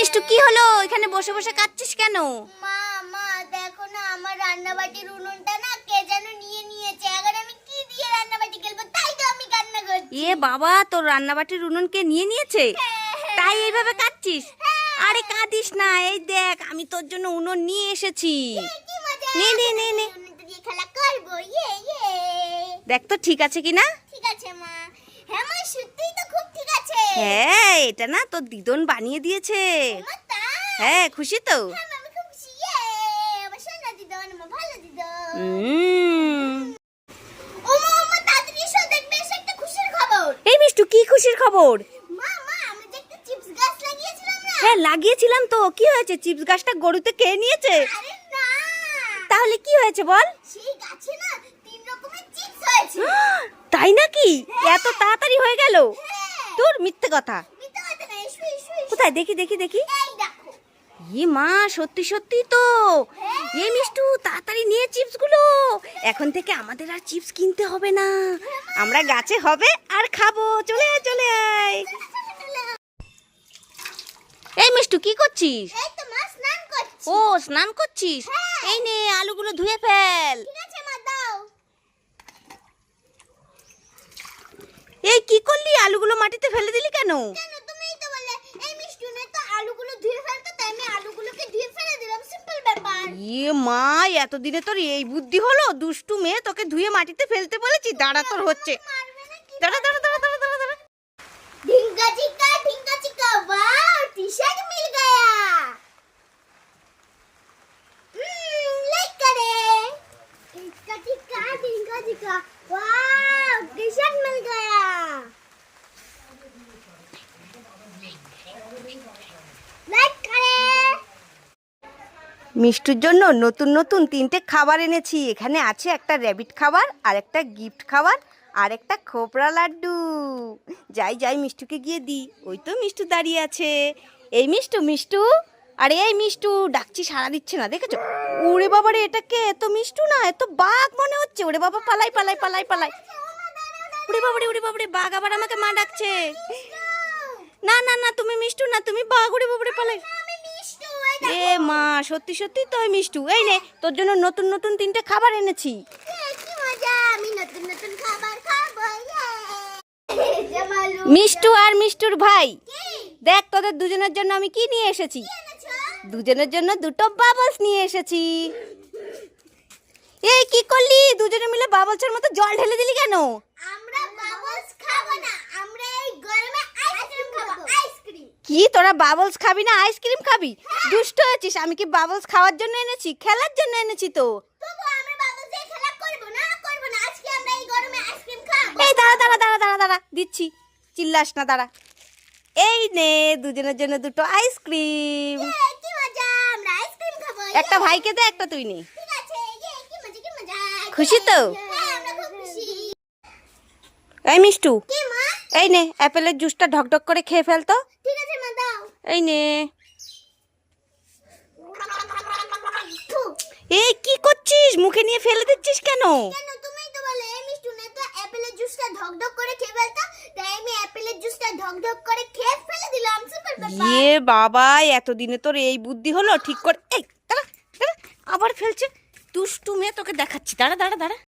মিষ্টু কি হলো? এখানে বসে বসে কাঁদছিস কেন? মা মা দেখো না, আমার রান্নাবাটির উনুনটা না কে যেন নিয়ে নিয়েছে। এখন আমি কি দিয়ে রান্নাবাটি খেলবো, তাই তো আমি কান্না করছি। এ বাবা, তোর রান্নাবাটির উনুনকে নিয়ে নিয়েছে? তাই এইভাবে কাঁদছিস? আরে কাঁদিস না, এই দেখ আমি তোর জন্য উনুন নিয়ে এসেছি। কি মজা, নে নে নে নে, উনুনটা দিয়ে খেলা করবো। ইয়ে ইয়ে, দেখ তো ঠিক আছে কিনা। ঠিক আছে মা। হ্যাঁ মা, সত্যিই তো খুব ঠিক আছে। হ্যাঁ, এটা না তোর দিদন বানিয়ে দিয়েছে। মা তাই? হ্যাঁ, খুশি তো? হ্যাঁ মা, আমি খুব খুশি। ইয়ে, আমার সোনা দিদন, আমার ভালো দিদন। ও মা, মা তাড়াতাড়ি এসো, দেখবে এসে একটা খুশির খবর। এই মিষ্টু, কি খুশির খবর? মা মা, আমরা যে একটা চিপস গাছ লাগিয়েছিলাম না। হ্যাঁ লাগিয়েছিলাম তো, কি হয়েছে? চিপস গাছটা গরুতে খেয়ে নিয়েছে? আরে না, তাহলে কি হয়েছে বল? সেই গাছে না 3 রকমের চিপস হয়েছে। তাই নাকি? এত তাড়াতাড়ি হয়ে গেল? হ্যাঁ, তোর মিথ্যে কথা। মিথ্যা কথা না, এসো এসো এসো। কোথায় দেখি দেখি দেখি। এই দেখো। এ মা, সত্যি সত্যি তো। এ মিষ্টু, তাড়াতাড়ি নিয়ে চিপস গুলো। এখন থেকে আমাদের আর চিপস কিনতে হবে না, আমরা গাছে হবে আর খাবো। চলে আয় চলে আয়। এই মিষ্টু, কি করছিস? এই তো মা, স্নান করছি। ও, স্নান করছিস? এই নে, আলুগুলো ধুয়ে ফেল। ঠিক আছে মা, দাও। এই কি করলি? আলুগুলো মাটিতে ফেলে দিলি কেন? কেন, তুমিই তো বললে এই মিষ্টুনে তো আলুগুলো ধুয়ে ফেলতে, তাই আমি আলুগুলোকে ধুয়ে ফেলে দিলাম, সিম্পল ব্যাপার। ইয়ে মা, এতদিনে তোর এই বুদ্ধি হলো? দুষ্টু মেয়ে, তোকে ধুয়ে মাটিতে ফেলতে বলেছি। দাঁড়া, তোর হচ্ছে। মারবে না কি? দাঁড়া দাঁড়া দাঁড়া দাঁড়া দাঁড়া দাঁড়া। ढिंगा चिका, वाह, टी-शर्ट मिल गया। लाइक करें। ढिंगा चिका, वाह, टी-शर्ट मिल गया। लाइक करें। মিষ্টুর জন্য নতুন নতুন 3টে খাবার এনেছি। এখানে আছে একটা র্যাবিট খাবার, আর একটা গিফট খাবার, আর একটা খোপরা লাড্ডু। যাই যাই, মিষ্টুকে গিয়ে দি। ওই তো মিষ্টু দাঁড়িয়ে আছে। এই মিষ্টু, মিষ্টু, আরে এই মিষ্টু, ডাকছি সাড়া দিচ্ছে না, দেখেছো? ওরে বাবা রে, এটাকে এত মিষ্টু না, এত বাঘ মনে হচ্ছে। ওরে বাবা, পালাই পালাই পালাই পালাই। ওরে বাবা রে, ওরে বাবা রে, বাঘ আবার আমাকে মা ডাকছে। না না না, তুমি মিষ্টু না, তুমি বাঘ। ওরে বাবা রে, পালাই। আমি মিষ্টু, এ মা, সত্যি সত্যি তো মিষ্টু। এই নে, তোর জন্য নতুন নতুন 3টে খাবার এনেছি। কি মজা, আমি নতুন নতুন খাবার খাবো। ইয়ে, জামালু। মিষ্টু আর মিষ্টুর ভাই, কি দেখ তোদের দুজনের জন্য আমি কি নিয়ে এসেছি। এনেছো? দুজনের জন্য 2টো বাবলস নিয়ে এসেছি। এই কি করলি? দুজনে মিলে বাবলসের মতো জল ঢেলে দিলি কেন? আমরা বাবলস খাবো না, আমরা এই গরমে আইসক্রিম খাবো, আইসক্রিম। কি, তোরা বাবলস খাবি না, আইসক্রিম খাবি? দুষ্ট হয়েছিস। আমি কি বাবলস খাওয়ার জন্য এনেছি? খেলার জন্য এনেছি তো। তবু আমরা বাবলস দিয়ে খেলা করব না, করব না। আজকে আমরা এই গরমে আইসক্রিম খাবো। এই দাঁড়া দাঁড়া দাঁড়া দাঁড়া দাঁড়া, দিচ্ছি, চিল্লাস না, দাঁড়া। এই নে, দুজনের জন্য 2টো আইসক্রিম। কি মজা, আমরা আইসক্রিম খাবো। একটা ভাইকে দে, একটা তুই নে। ঠিক আছে, কি মজা, কি মজা। খুশি তো? হ্যাঁ, আমরা খুব খুশি। এই মিষ্টু, কি মা? এই নে, অ্যাপেলের জুসটা ঢকঢক করে খেয়ে ফেল তো। ঠিক আছে মা, দাও। এই নে। থু, এই কি করছিস? মুখে নিয়ে ফেলে দিচ্ছিস কেন? কেন, তুমিই তো বলে এই মিষ্টুনে তো অ্যাপেলের জুসটা ঢকঢক করে খেয়ে ফেলতো, তাই আমি অ্যাপেলের জুসটা ঢকঢক করে খেয়ে ফেলে দিলাম, সিম্পল ব্যাপার। ইয়ে বাবা, এতদিনে তোর এই বুদ্ধি হলো? ঠিক করে। এই দাঁড়া দাঁড়া, আবার ফেলছে। দুষ্টু মেয়ে, তোকে দেখাচ্ছি, দাঁড়া দাঁড়া দাঁড়া।